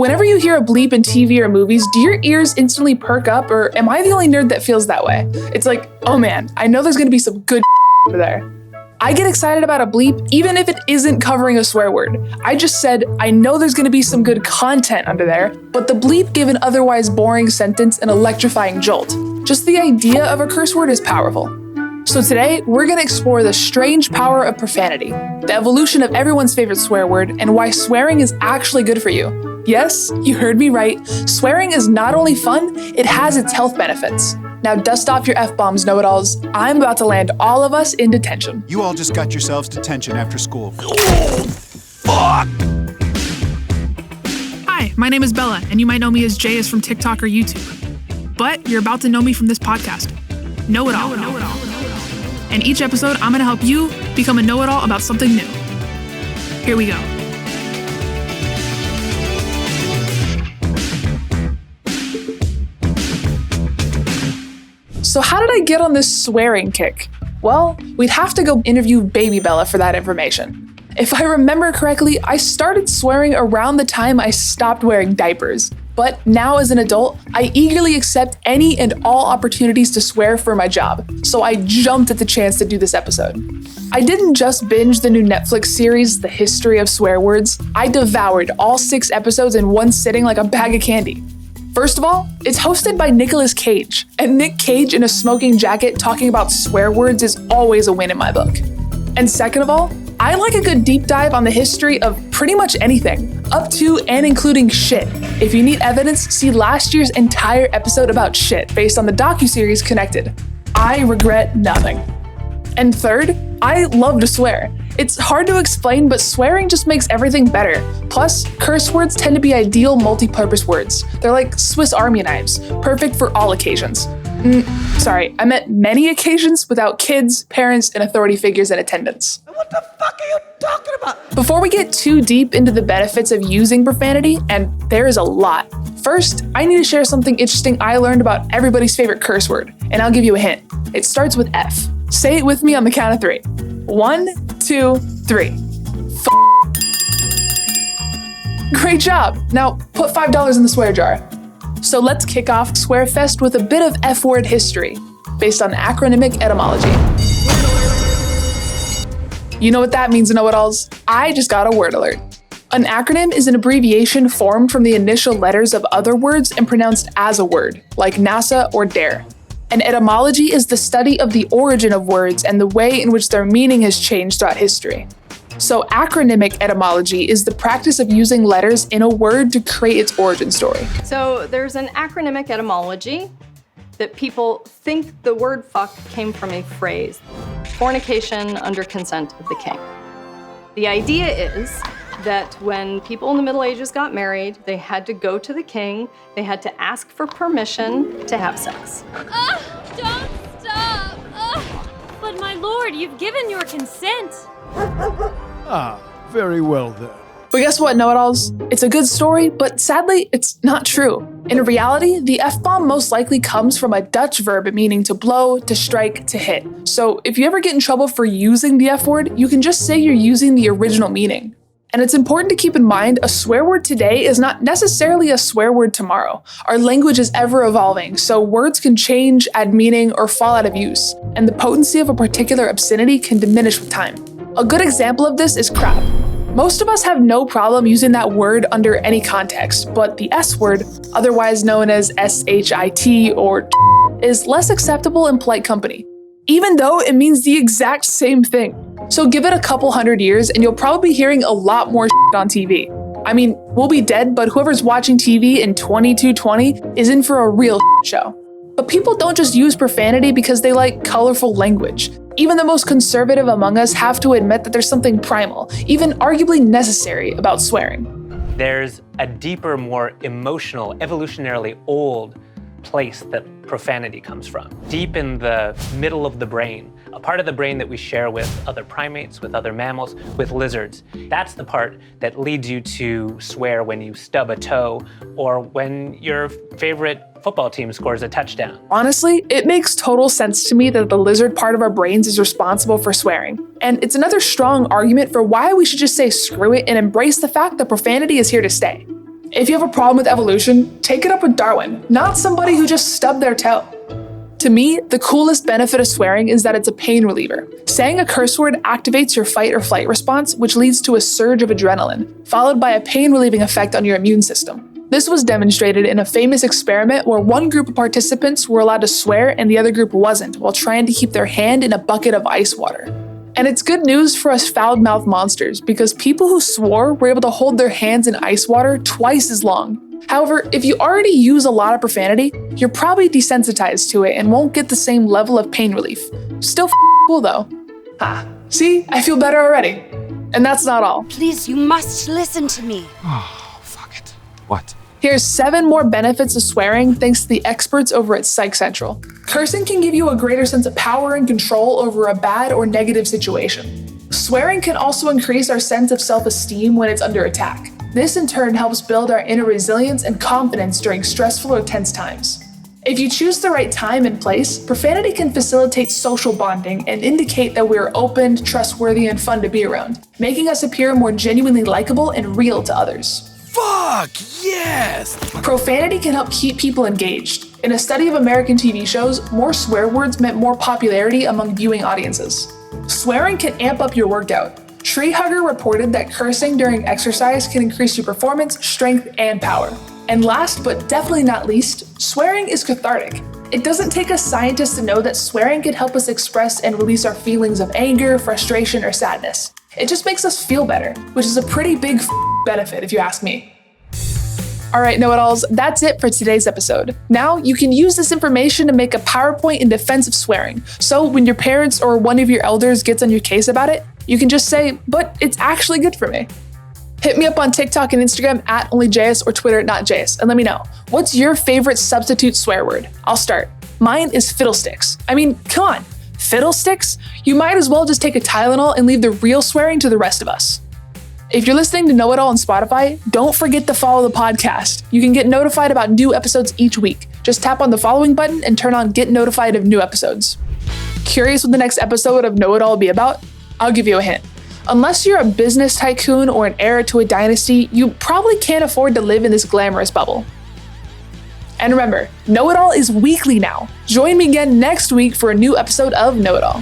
Whenever you hear a bleep in TV or movies, do your ears instantly perk up, or am I the only nerd that feels that way? It's like, oh man, I know there's gonna be some good over there. I get excited about a bleep even if it isn't covering a swear word. I just said, I know there's gonna be some good content under there, but the bleep gave an otherwise boring sentence an electrifying jolt. Just the idea of a curse word is powerful. So today, we're gonna explore the strange power of profanity, the evolution of everyone's favorite swear word, and why swearing is actually good for you. Yes, you heard me right. Swearing is not only fun, it has its health benefits. Now dust off your F-bombs, know-it-alls. I'm about to land all of us in detention. You all just got yourselves detention after school. Oh, fuck! Hi, my name is Bella, and you might know me as Jayus from TikTok or YouTube. But you're about to know me from this podcast, KnowItAll. And each episode, I'm gonna help you become a know-it-all about something new. Here we go. So how did I get on this swearing kick? Well, we'd have to go interview baby Bella for that information. If I remember correctly, I started swearing around the time I stopped wearing diapers. But now as an adult, I eagerly accept any and all opportunities to swear for my job, so I jumped at the chance to do this episode. I didn't just binge the new Netflix series, The History of Swear Words. I devoured all 6 episodes in one sitting like a bag of candy. First of all, it's hosted by Nicolas Cage, and Nick Cage in a smoking jacket talking about swear words is always a win in my book. And second of all, I like a good deep dive on the history of pretty much anything, up to and including shit. If you need evidence, see last year's entire episode about shit based on the docuseries Connected. I regret nothing. And third, I love to swear. It's hard to explain, but swearing just makes everything better. Plus, curse words tend to be ideal multi-purpose words. They're like Swiss Army knives, perfect for all occasions. Sorry, I meant many occasions without kids, parents, and authority figures in attendance. What the fuck are you talking about? Before we get too deep into the benefits of using profanity, and there is a lot, first, I need to share something interesting I learned about everybody's favorite curse word, and I'll give you a hint. It starts with F. Say it with me on the count of 3. 1, 2, 3. Great job! Now, put $5 in the swear jar. So let's kick off Swearfest with a bit of F-word history, based on acronymic etymology. You know what that means, know-it-alls? I just got a word alert. An acronym is an abbreviation formed from the initial letters of other words and pronounced as a word, like NASA or DARE. And etymology is the study of the origin of words and the way in which their meaning has changed throughout history. So acronymic etymology is the practice of using letters in a word to create its origin story. So there's an acronymic etymology that people think the word fuck came from a phrase, fornication under consent of the king. The idea is that when people in the Middle Ages got married, they had to go to the king, they had to ask for permission to have sex. Don't stop! But my lord, you've given your consent. Very well then. But guess what, know-it-alls? It's a good story, but sadly, it's not true. In reality, the F-bomb most likely comes from a Dutch verb meaning to blow, to strike, to hit. So if you ever get in trouble for using the F-word, you can just say you're using the original meaning. And it's important to keep in mind, a swear word today is not necessarily a swear word tomorrow. Our language is ever evolving, so words can change, add meaning, or fall out of use. And the potency of a particular obscenity can diminish with time. A good example of this is crap. Most of us have no problem using that word under any context, but the S word, otherwise known as SHIT or is less acceptable in polite company, even though it means the exact same thing. So give it a couple hundred years and you'll probably be hearing a lot more on TV. I mean, we'll be dead, but whoever's watching TV in 2220 is in for a real show. But people don't just use profanity because they like colorful language. Even the most conservative among us have to admit that there's something primal, even arguably necessary, about swearing. There's a deeper, more emotional, evolutionarily old place that profanity comes from. Deep in the middle of the brain, a part of the brain that we share with other primates, with other mammals, with lizards. That's the part that leads you to swear when you stub a toe or when your favorite football team scores a touchdown. Honestly, it makes total sense to me that the lizard part of our brains is responsible for swearing. And it's another strong argument for why we should just say screw it and embrace the fact that profanity is here to stay. If you have a problem with evolution, take it up with Darwin, not somebody who just stubbed their toe. To me, the coolest benefit of swearing is that it's a pain reliever. Saying a curse word activates your fight or flight response, which leads to a surge of adrenaline, followed by a pain-relieving effect on your immune system. This was demonstrated in a famous experiment where one group of participants were allowed to swear and the other group wasn't, while trying to keep their hand in a bucket of ice water. And it's good news for us foul-mouthed monsters, because people who swore were able to hold their hands in ice water twice as long. However, if you already use a lot of profanity, you're probably desensitized to it and won't get the same level of pain relief. Still cool though. See? I feel better already. And that's not all. Please, you must listen to me. Oh, fuck it. What? Here's 7 more benefits of swearing thanks to the experts over at Psych Central. Cursing can give you a greater sense of power and control over a bad or negative situation. Swearing can also increase our sense of self-esteem when it's under attack. This in turn helps build our inner resilience and confidence during stressful or tense times. If you choose the right time and place, profanity can facilitate social bonding and indicate that we're open, trustworthy, and fun to be around, making us appear more genuinely likable and real to others. Fuck yes! Profanity can help keep people engaged. In a study of American TV shows, more swear words meant more popularity among viewing audiences. Swearing can amp up your workout. Tree Hugger reported that cursing during exercise can increase your performance, strength, and power. And last but definitely not least, swearing is cathartic. It doesn't take a scientist to know that swearing can help us express and release our feelings of anger, frustration, or sadness. It just makes us feel better, which is a pretty big benefit if you ask me. Alright, know-it-alls, that's it for today's episode. Now, you can use this information to make a PowerPoint in defense of swearing. So when your parents or one of your elders gets on your case about it, you can just say, but it's actually good for me. Hit me up on TikTok and Instagram at OnlyJayus or Twitter @NotJayus and let me know. What's your favorite substitute swear word? I'll start. Mine is fiddlesticks. I mean, come on, fiddlesticks? You might as well just take a Tylenol and leave the real swearing to the rest of us. If you're listening to KnowItAll on Spotify, don't forget to follow the podcast. You can get notified about new episodes each week. Just tap on the following button and turn on Get Notified of new episodes. Curious what the next episode of KnowItAll will be about? I'll give you a hint. Unless you're a business tycoon or an heir to a dynasty, you probably can't afford to live in this glamorous bubble. And remember, KnowItAll is weekly now. Join me again next week for a new episode of KnowItAll.